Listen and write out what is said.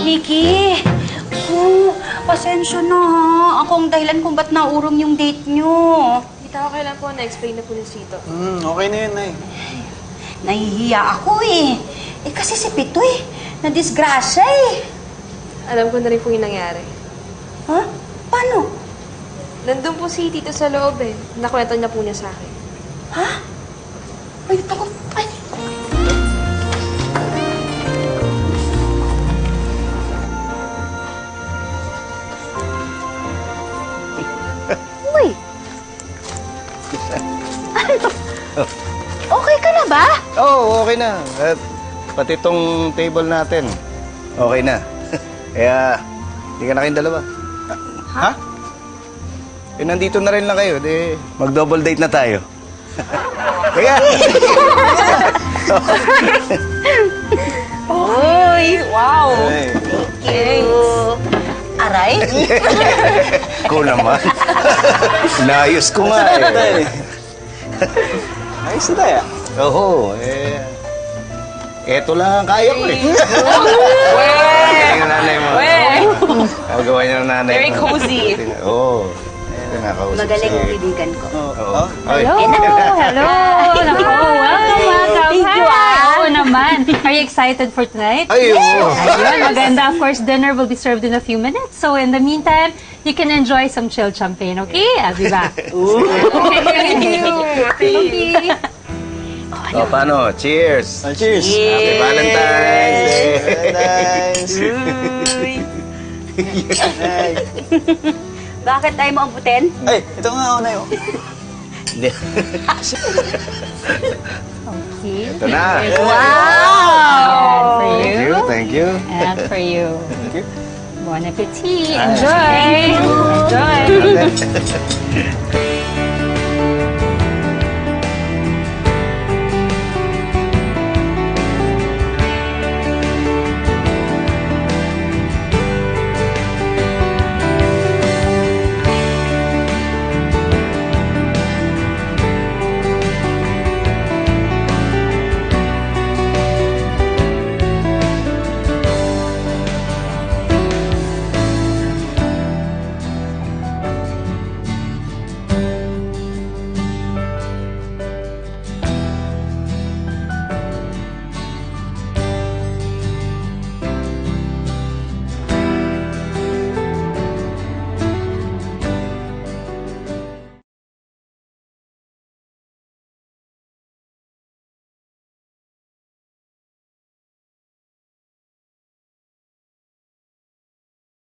Nikki! Oh, pasensya na ha. Ako ang dahilan kung ba't naurong yung date nyo. Tita, okay lang po. Na-explain na po ni Sito. Okay na yun, Nay. Nahihiya ako eh. Eh kasi si Pitoy, na-disgrasya eh. Alam ko na rin po yung nangyari. Ha? Paano? Nandun po si Tito sa loob eh. Nakwento niya po niya sa akin. Ha? Ay, takot. Ay! Uy! Ano? Okay ka na ba? Oo, okay na. At pati tong table natin, okay na. Kaya, hindi ka na kayong dalawa. Ha? Eh, nandito na rin lang kayo. Di, mag-double date na tayo. Kaya, Uy! Wow! ay, Thank you. Aray? cool naman. Naayos ko nga eh. Ayos na tayo. Oo, eh. Eto lang ang kaya ko eh. Galing ang nanay mo. Gagawa niya ng nanay mo. Very cozy. Oo. Kinakausap Magaling si- ang kaibigan ko. Oo. Ay. Hello! Naku, welcome! Thank you, Oo naman. Are you excited for tonight? Ay, oo. Ayun, maganda. Of course, dinner will be served in a few minutes. So in the meantime, you can enjoy some chilled champagne, okay? I'll be back. Thank you. Okay. O, paano? Cheers! Cheers! Happy Valentine's Day! Nice! Bakit tayo mo amputin? Ay, ito nga ako na yun. Hindi. Okay. Ito na. Wow! And for Thank you. you, thank you. And for you. Thank you. Bon appetit. Enjoy. Enjoy. Okay.